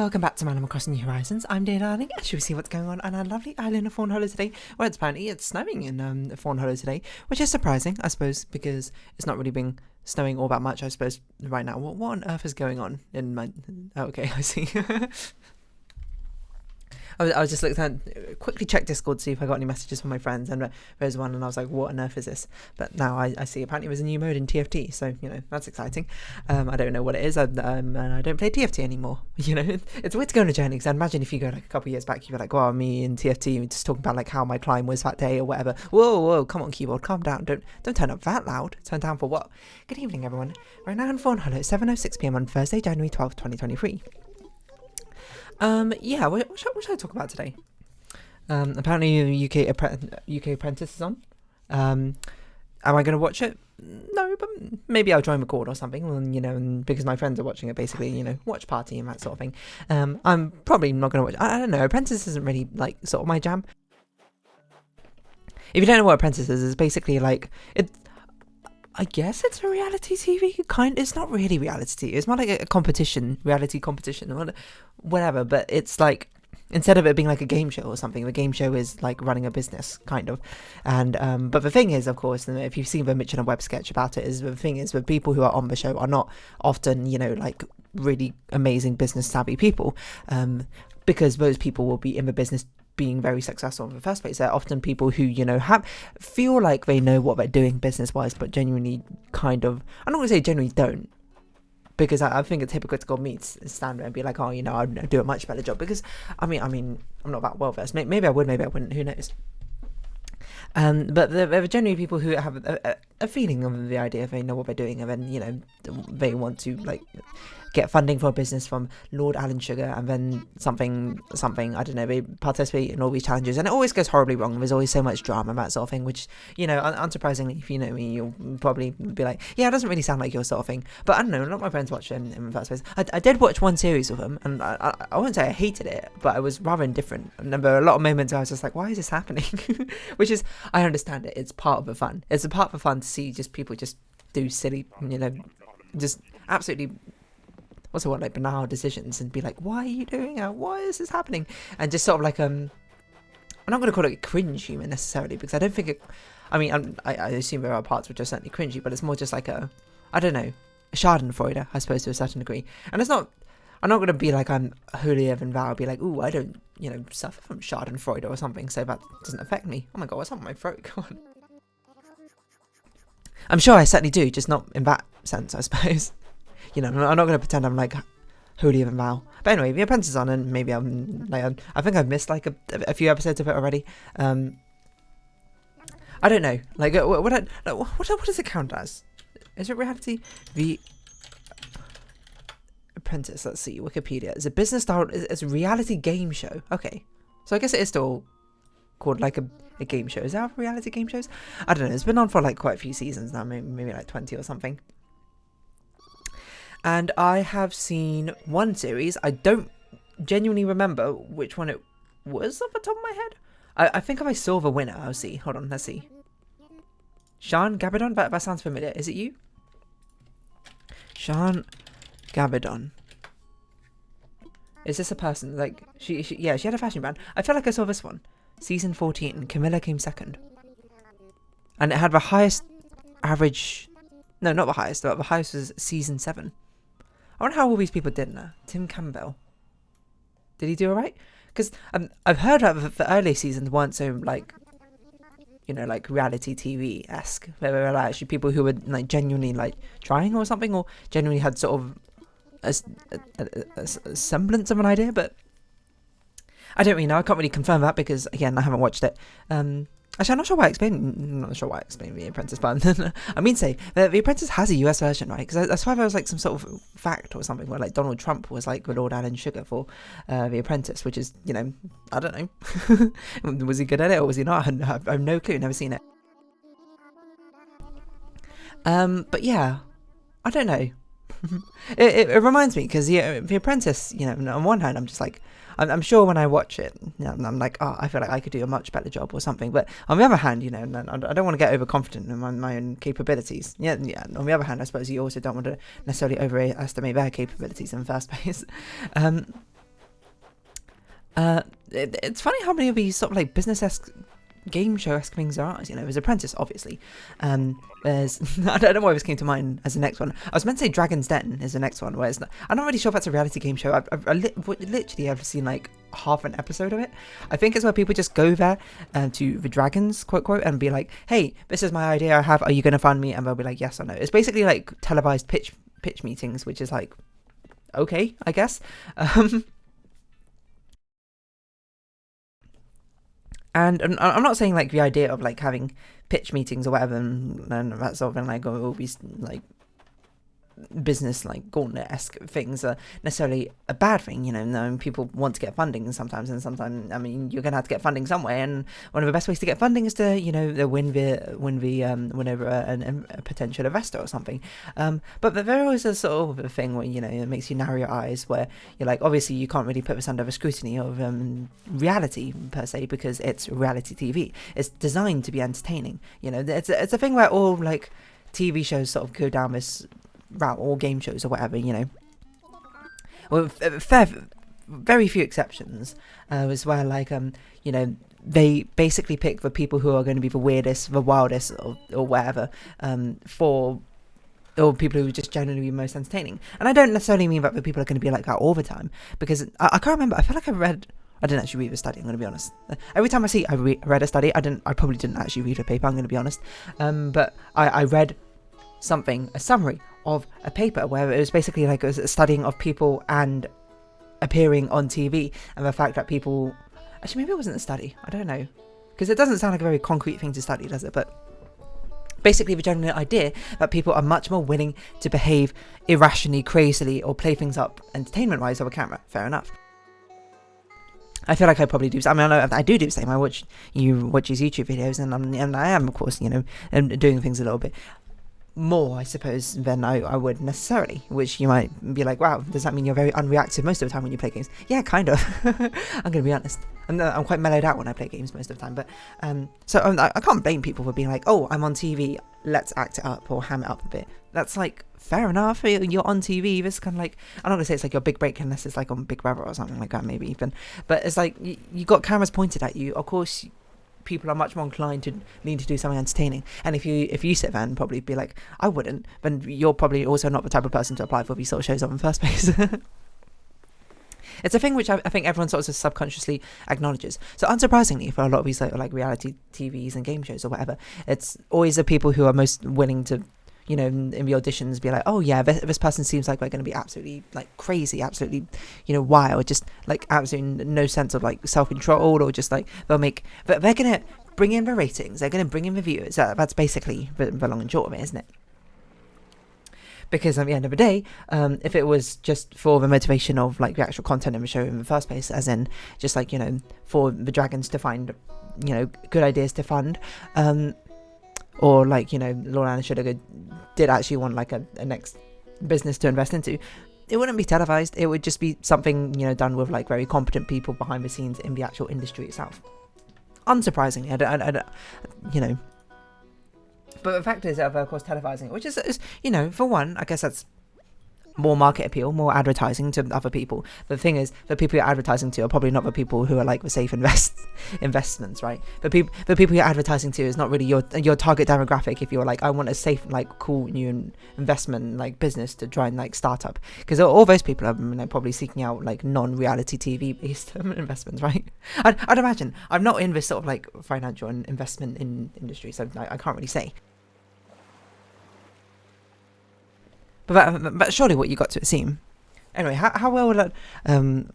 Welcome back to Animal Crossing New Horizons. I'm Dear Darling, and shall we see what's going on our lovely island of Fawnhollow today? Well, it's snowing in Fawnhollow today, which is surprising, I suppose, because it's not really been snowing all that much, I suppose, right now. What on earth is going on in my... Oh, okay, I see. I was just looking at, quickly checked Discord to see if I got any messages from my friends, and there's one, and I was like, what on earth is this? But now I see apparently there's a new mode in TFT, so, you know, that's exciting. I don't know what it is, and I don't play TFT anymore. You know, it's weird to go on a journey, because I imagine if you go like a couple of years back, you'd be like, well, me in TFT, just talking about like how my climb was that day or whatever. Whoa, come on, keyboard, calm down. Don't turn up that loud. Turn down for what? Good evening, everyone. Right now in Fawnhallow, 7:06 PM on Thursday, January 12th, 2023. Yeah, what should I talk about today? Apparently UK Apprentice is on. Am I going to watch it? No, but maybe I'll join record or something, and, you know, and because my friends are watching it, basically, you know, watch party and that sort of thing. I'm probably not going to watch, I don't know, Apprentice isn't really, like, sort of my jam. If you don't know what Apprentice is, it's basically, like, I guess it's a reality TV it's not really reality TV. It's more like a competition, reality competition, or whatever. But it's like, instead of it being like a game show or something, the game show is like running a business, kind of. And but the thing is, of course, and if you've seen the Mitch and Webb sketch about it, is the thing is, the people who are on the show are not often, you know, like really amazing business savvy people, because those people will be in the business being very successful in the first place. They're often people who, you know, feel like they know what they're doing business-wise, but genuinely kind of, I'm not going to say genuinely don't, because I think it's hypocritical of me to stand there and be like, oh, you know, I'd do a much better job, because, I mean, I'm not that well-versed. Maybe I would, maybe I wouldn't, who knows. But there are generally people who have a feeling of the idea, they know what they're doing, and then, you know, they want to, like, get funding for a business from Lord Alan Sugar, and then something, I don't know, they participate in all these challenges, and it always goes horribly wrong. There's always so much drama, that sort of thing, which, you know, unsurprisingly, if you know me, you'll probably be like, yeah, it doesn't really sound like your sort of thing. But I don't know, a lot of my friends watch it in the first place. I did watch one series of them, and I wouldn't say I hated it, but I was rather indifferent. And there were a lot of moments where I was just like, why is this happening? Which is, I understand it, it's part of the fun. It's a part of the fun to see just people just do silly, you know, just absolutely, what's the word, like banal decisions, and be like, why are you doing it? Why is this happening? And just sort of like, I'm not going to call it cringe humor necessarily, because I don't think it, I mean, I assume there are parts which are certainly cringy, but it's more just like I don't know, a schadenfreude, I suppose, to a certain degree. And it's not, I'm not going to be like I'm holier than thou, be like, ooh, I don't, you know, suffer from schadenfreude or something, so that doesn't affect me. Oh my god, what's up with my throat? Come on. I'm sure I certainly do, just not in that sense, I suppose. You know, I'm not going to pretend I'm like holier than thou. But anyway, The Apprentice is on, and maybe I'm like, I think I've missed like a few episodes of it already. I don't know. Like, what does it count as? Is it reality? The Apprentice. Let's see. Wikipedia. It's a business style. It's a reality game show. Okay, so I guess it is still called like a game show. Is that reality game shows? I don't know. It's been on for like quite a few seasons now. Maybe like 20 or something. And I have seen one series. I don't genuinely remember which one it was off the top of my head. I think if I saw the winner, I'll see. Hold on, let's see. Sean Gabadon? That sounds familiar. Is it you? Sean Gabadon. Is this a person? Like, she had a fashion brand. I feel like I saw this one. Season 14. Camilla came second. And it had the highest average... No, not the highest. The highest was season 7. I wonder how all these people did now. Tim Campbell. Did he do alright? Because I've heard that the early seasons weren't so, like, you know, like reality TV-esque. There were like, actually people who were like genuinely like trying or something, or genuinely had sort of a semblance of an idea, but I don't really know. I can't really confirm that because, again, I haven't watched it. Actually, I'm not sure why I explained The Apprentice, but I mean, say The Apprentice has a US version, right? Because I swear there was like some sort of fact or something where like Donald Trump was like the Lord Alan Sugar for The Apprentice, which is, you know, I don't know. Was he good at it or was he not? I have no clue. Never seen it. But yeah, I don't know. it reminds me because The Apprentice, you know, on one hand, I'm just like, I'm sure when I watch it, you know, I'm like, oh, I feel like I could do a much better job or something. But on the other hand, you know, I don't want to get overconfident in my own capabilities. Yeah. On the other hand, I suppose you also don't want to necessarily overestimate their capabilities in the first place. It's funny how many of these sort of like business-esque game show-esque things there are. You know, there's Apprentice, obviously. There's I don't know why this came to mind as the next one. I was meant to say Dragon's Den is the next one, where I'm not really sure if that's a reality game show. Literally I've seen like half an episode of it. I think it's where people just go there to the dragons, quote quote, and be like, hey, this is my idea I have, are you going to fund me? And they'll be like, yes or no. It's basically like televised pitch meetings, which is like, okay, I guess. And I'm not saying like the idea of like having pitch meetings or whatever and that sort of thing, like all these like business like gauntlet-esque things are necessarily a bad thing. You know, people want to get funding sometimes, and sometimes, I mean, you're gonna have to get funding some way, and one of the best ways to get funding is to, you know, win over a potential investor or something. But there is a sort of a thing where, you know, it makes you narrow your eyes, where you're like, obviously you can't really put this under the scrutiny of reality per se, because it's reality TV. It's designed to be entertaining. You know, it's a thing where all like TV shows sort of go down this route, or game shows or whatever, you know, with very few exceptions, as well, like you know, they basically pick the people who are going to be the weirdest, the wildest, or whatever, or people who just generally be most entertaining. And I don't necessarily mean that the people are going to be like that all the time, because I can't remember. I feel like I didn't actually read the study, I'm going to be honest. Every time I read a study, I probably didn't actually read a paper, I'm going to be honest. But I read a summary of a paper where it was basically like a studying of people and appearing on TV, and the fact that people, actually maybe it wasn't a study, I don't know, because it doesn't sound like a very concrete thing to study, does it? But basically the general idea that people are much more willing to behave irrationally, crazily, or play things up entertainment wise over camera. Fair enough. I feel like I probably do. I mean, I do the same. I watch his YouTube videos, and I am, of course, you know, doing things a little bit more, I suppose, than I would necessarily, which you might be like, wow, does that mean you're very unreactive most of the time when you play games? Yeah, kind of. I'm going to be honest. I'm quite mellowed out when I play games most of the time, but so I can't blame people for being like, oh, I'm on TV, let's act it up or ham it up a bit. That's like, fair enough, you're on TV, this kind of like, I'm not going to say it's like your big break unless it's like on Big Brother or something like that, maybe even, but it's like, you got cameras pointed at you, of course people are much more inclined to need to do something entertaining. And if you sit there and probably be like, I wouldn't, then you're probably also not the type of person to apply for these sort of shows in the first place. It's a thing which I think everyone sort of subconsciously acknowledges. So unsurprisingly, for a lot of these like reality TVs and game shows or whatever, it's always the people who are most willing to, you know, in the auditions be like, oh yeah, this person seems like they're going to be absolutely like crazy, absolutely, you know, wild, just like absolutely no sense of like self-control, or just like they're going to bring in the ratings, they're going to bring in the viewers. That's basically the long and short of it, isn't it? Because at the end of the day, if it was just for the motivation of like the actual content of the show in the first place, as in just like, you know, for the dragons to find, you know, good ideas to fund, or like, you know, Laura and Sugar did actually want like a next business to invest into, it wouldn't be televised. It would just be something, you know, done with like very competent people behind the scenes in the actual industry itself. Unsurprisingly, I don't, you know. But the fact is, of course, televising, which is, you know, for one, I guess that's more market appeal, more advertising to other people. The thing is, the people you're advertising to are probably not the people who are like the safe investments, right? The people you're advertising to is not really your target demographic. If you're like, I want a safe, like, cool new investment like business to try and like start up, because all those people are, you know, probably seeking out like non-reality TV based investments, right? I'd imagine. I'm not in this sort of like financial and investment industry, so I can't really say. But surely what you got to assume. Anyway, how well will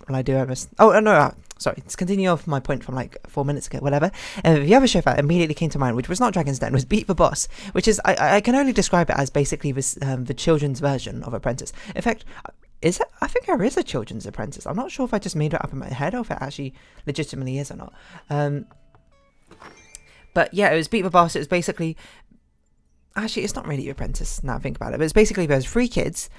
I do this? Oh, no, sorry. Let's continue off my point from like 4 minutes ago, whatever. The other show that immediately came to mind, which was not Dragon's Den, was Beat the Boss, which is, I can only describe it as basically this, the children's version of Apprentice. In fact, is it? I think there is a children's Apprentice. I'm not sure if I just made it up in my head or if it actually legitimately is or not. But yeah, it was Beat the Boss. It was basically... Actually, it's not really Apprentice now I think about it, but it's basically there's 3 kids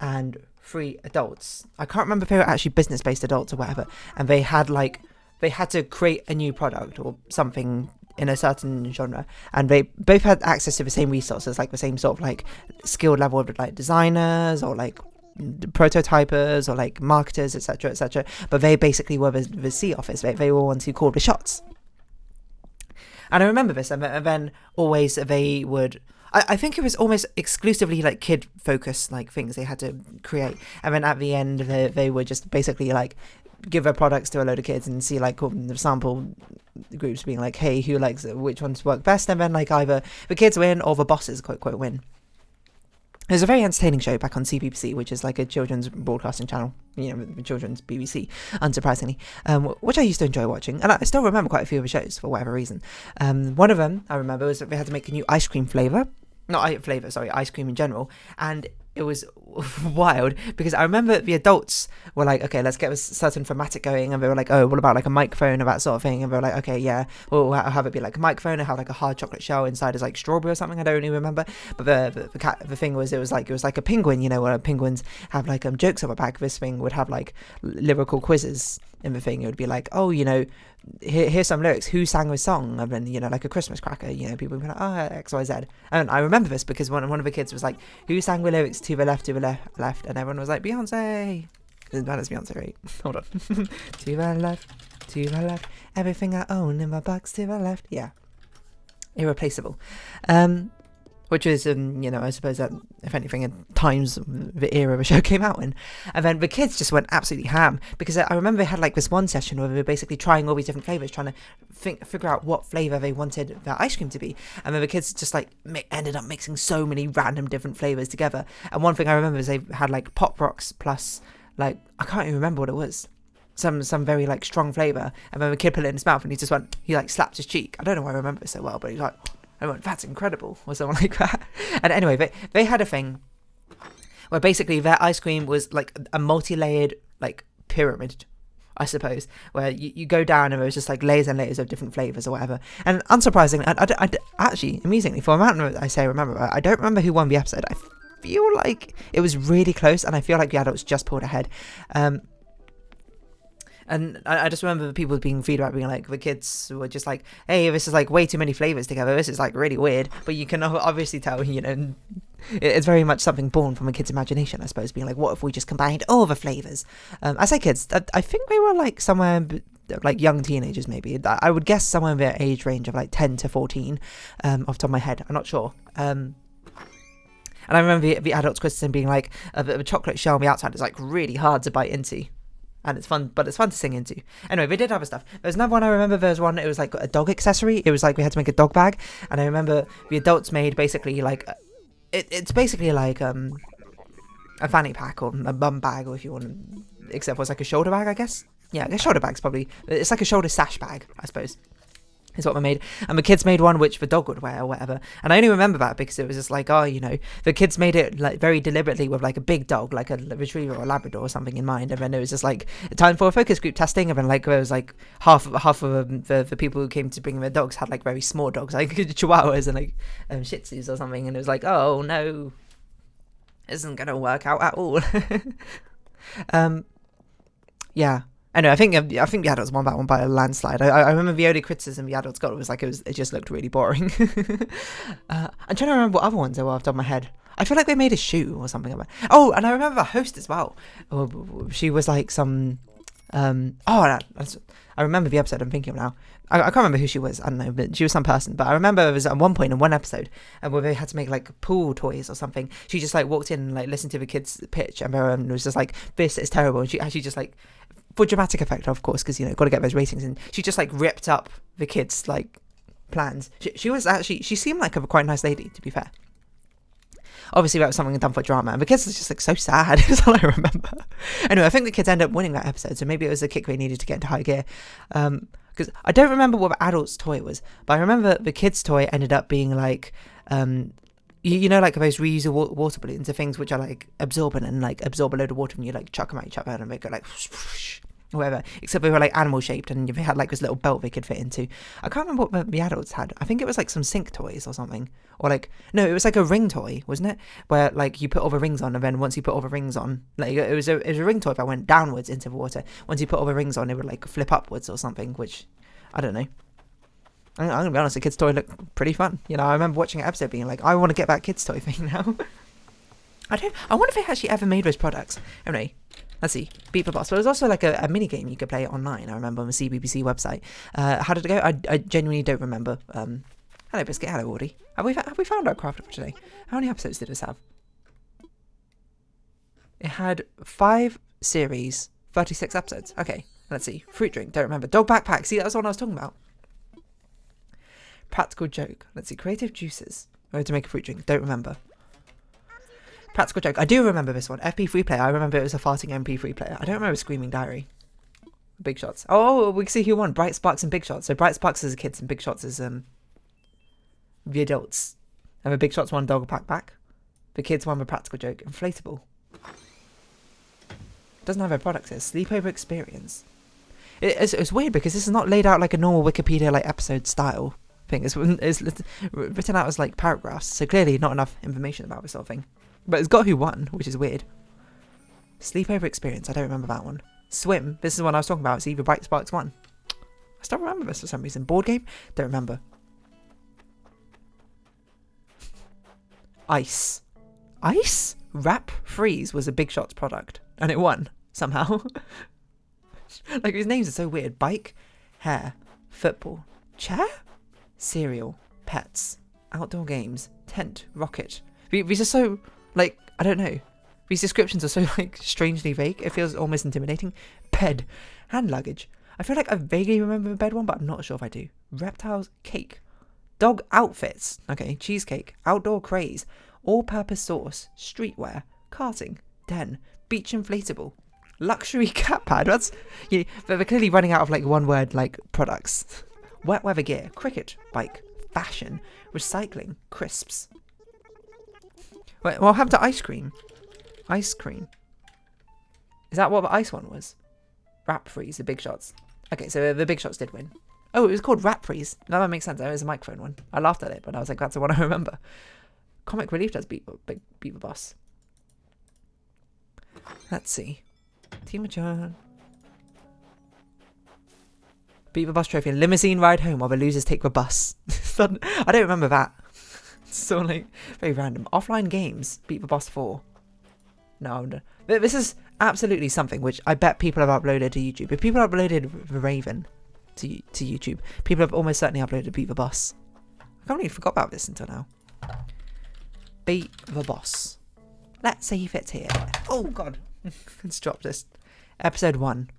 and 3 adults. I can't remember if they were actually business-based adults or whatever, and they had to create a new product or something in a certain genre, and they both had access to the same resources, like the same sort of like skill level of like designers or like prototypers or like marketers, etc., etc. But they basically were the C office. They were ones who called the shots. And I remember this, and then always they would. I think it was almost exclusively like kid focused like things they had to create, and then at the end they would just basically like give their products to a load of kids and see like the sample groups being like, hey, who likes it, which ones work best, and then like either the kids win or the bosses quote win. It was a very entertaining show back on CBBC, which is like a children's broadcasting channel, the children's BBC, unsurprisingly, which I used to enjoy watching. And I still remember quite a few of the shows for whatever reason. One of them I remember was that they had to make a new ice cream flavour. Ice cream in general. And it was wild because I remember the adults were like, okay, let's get a certain thematic going, and they were like, oh, what about like a microphone or that sort of thing, and they were like, okay, yeah, we'll have it be like a microphone and have like a hard chocolate shell inside is like strawberry or something. I don't really remember, but the thing was it was like a penguin, where penguins have like jokes on the back. This thing would have like lyrical quizzes in the thing. It would be like, oh, here's some lyrics, who sang this song, and then like a Christmas cracker, people would be like, oh, XYZ. And I remember this because one of the kids was like, who sang the lyrics to the left, and everyone was like, Beyonce. That is Beyonce, right? Hold on. To the left, everything I own in my box to the left. Yeah, irreplaceable. Which is, I suppose that, if anything, at times the era the show came out in. And then the kids just went absolutely ham, because I remember they had like this one session where they were basically trying all these different flavours, trying to figure out what flavour they wanted their ice cream to be. And then the kids just like ended up mixing so many random different flavours together. And one thing I remember is they had like Pop Rocks plus, like, I can't even remember what it was. Some very like strong flavour. And then the kid put it in his mouth and he like slapped his cheek. I don't know why I remember it so well, but he's like, I went, that's incredible, or something like that. And anyway, they had a thing where basically their ice cream was like a multi-layered like pyramid, I suppose, where you go down and there was just like layers and layers of different flavours or whatever. And unsurprisingly, I actually, amusingly, for a amount I say I remember, I don't remember who won the episode. I feel like it was really close, and I feel like the adults just pulled ahead. And I just remember the people being feedback being like, the kids were just like, hey, this is like way too many flavours together. This is like really weird. But you can obviously tell, it's very much something born from a kid's imagination, I suppose, being like, what if we just combined all the flavours? I say kids, I think they were like somewhere like young teenagers maybe. I would guess somewhere in their age range of like 10 to 14 off the top of my head. I'm not sure. And I remember the adults criticism being like, the chocolate shell on the outside is like really hard to bite into. And it's fun, but it's fun to sing into. Anyway, they did other stuff. There's another one I remember. There was one, it was like a dog accessory. It was like we had to make a dog bag. And I remember the adults made basically like, it's basically like a fanny pack or a bum bag, or if you want, except for it's like a shoulder bag, I guess. Yeah, a shoulder bag's probably, it's like a shoulder sash bag, I suppose. Is what they made. And the kids made one which the dog would wear or whatever. And I only remember that because it was just like, the kids made it like very deliberately with like a big dog, like a retriever or a Labrador or something in mind. And then it was just like time for a focus group testing. And then like there was like half of the people who came to bring their dogs had like very small dogs, like Chihuahuas and like Shih Tzus or something. And it was like, oh no, this isn't gonna work out at all. Yeah. Anyway, I think the adults won that one by a landslide. I remember the only criticism the adults got was like it just looked really boring. I'm trying to remember what other ones there were off the top of my head. I feel like they made a shoe or something like that. Oh, and I remember the host as well. She was like some. I remember the episode I'm thinking of now. I can't remember who she was. I don't know, but she was some person. But I remember it was at one point in one episode where they had to make like pool toys or something. She just like walked in and like listened to the kids pitch, and everyone was just like, "This is terrible." And she actually just like, for dramatic effect, of course, because got to get those ratings, and she just like ripped up the kids' like plans. She was actually, she seemed like a quite nice lady, to be fair. Obviously that was something done for drama, and the kids was just like so sad. Is all I remember. Anyway, I think the kids ended up winning that episode, so maybe it was a kick they needed to get into high gear. Because I don't remember what the adult's toy was, but I remember the kids' toy ended up being like like those reusable water balloons, are things which are like absorbent and like absorb a load of water, and you like chuck them at each other and they go like whoosh, or whatever, except they were like animal shaped, and they had like this little belt they could fit into. I can't remember what the adults had. I think it was like some sink toys or something, or like, no, it was like a ring toy, wasn't it, where like you put all the rings on, and then once you put all the rings on, like it was a ring toy that went downwards into the water. Once you put all the rings on, it would like flip upwards or something, which I don't know. I'm gonna be honest, the kids' toy looked pretty fun. I remember watching an episode being like, I want to get that kids' toy thing now. I wonder if they actually ever made those products. Anyway, let's see. Beat the Boss. But it was also like a mini game you could play online. I remember on the CBBC website. How did it go? I genuinely don't remember. Hello, Biscuit. Hello, Audie. Have we found our craft for today? How many episodes did this have? It had 5 series, 36 episodes. Okay, let's see. Fruit drink. Don't remember. Dog backpack. See, that's what I was talking about. Practical joke. Let's see. Creative juices. Oh, to make a fruit drink. Don't remember. Practical joke. I do remember this one. FP3 player. I remember it was a farting MP3 player. I don't remember Screaming Diary. Big Shots. Oh, we can see who won. Bright Sparks and Big Shots. So Bright Sparks is the kids and Big Shots is the adults. And the Big Shots won Dog Backpack. The kids won the Practical joke. Inflatable. Doesn't have a product here. Sleepover experience. It's weird because this is not laid out like a normal Wikipedia like episode style thing. It's written out as like paragraphs. So clearly not enough information about this sort of thing. But it's got who won, which is weird. Sleepover experience. I don't remember that one. Swim. This is the one I was talking about. It's either Bright Sparks won. I still remember this for some reason. Board game. Don't remember. Ice. Ice? Wrap Freeze was a Big Shots product. And it won. Somehow. Like, his names are so weird. Bike. Hair. Football. Chair? Cereal. Pets. Outdoor games. Tent. Rocket. These are so, like, I don't know. These descriptions are so, like, strangely vague. It feels almost intimidating. Bed. Hand luggage. I feel like I vaguely remember the bed one, but I'm not sure if I do. Reptiles. Cake. Dog outfits. Okay. Cheesecake. Outdoor craze. All-purpose sauce. Streetwear. Karting. Den. Beach inflatable. Luxury cat pad. That's, yeah, they're clearly running out of, like, one-word, like, products. Wet weather gear. Cricket. Bike. Fashion. Recycling. Crisps. Wait, what happened to ice cream? Ice cream. Is that what the ice one was? Wrap Freeze, the Big Shots. Okay, so the Big Shots did win. Oh, it was called Wrap Freeze. Now that makes sense. It was a microphone one. I laughed at it, but I was like, that's the one I remember. Comic Relief does beat the boss. Let's see. Team Adjourn. Beat the Boss trophy. Limousine ride home while the losers take the bus. I don't remember that. So, like, very random. Offline games. Beat the Boss 4. No. This is absolutely something which I bet people have uploaded to YouTube. If people uploaded The Raven to YouTube, people have almost certainly uploaded Beat the Boss. I can't believe I forgot about this until now. Beat the Boss. Let's see if it's here. Oh, God. Let's drop this. Episode 1.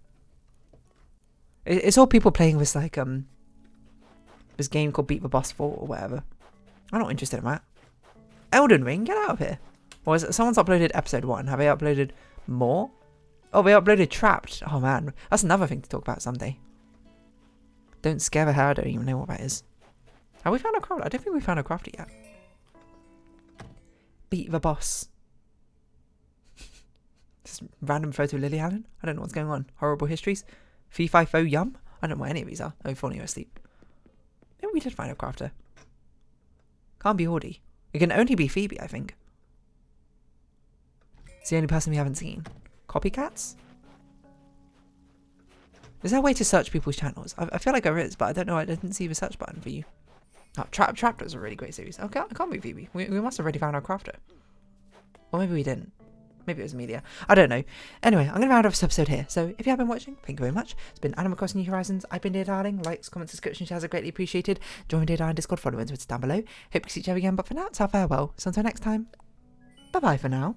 It's all people playing this, like, this game called Beat the Boss 4 or whatever. I'm not interested in that. Elden Ring, get out of here. Or is it, someone's uploaded episode 1. Have they uploaded more? Oh, they uploaded Trapped. Oh, man. That's another thing to talk about someday. Don't scare the hair. I don't even know what that is. Have we found a craft? I don't think we found a crafter yet. Beat the Boss. Just random photo of Lily Allen. I don't know what's going on. Horrible histories. Fee Fi Fo Yum. I don't know what any of these are. Oh, falling asleep. Maybe we did find a crafter. Can't be Audie. It can only be Phoebe, I think. It's the only person we haven't seen. Copycats? Is there a way to search people's channels? I feel like there is, but I don't know. I didn't see the search button for you. Oh, Trapped was a really great series. Okay, it can't be Phoebe. We must have already found our crafter. Or maybe we didn't. Maybe it was media. I don't know. Anyway, I'm going to round off this episode here. So if you have been watching, thank you very much. It's been Animal Crossing New Horizons. I've been Dear Darling. Likes, comments, subscription, shares are greatly appreciated. Join Dear Darling Discord, follow and Twitter down below. Hope to see each other again, but for now, it's our farewell. So until next time, bye-bye for now.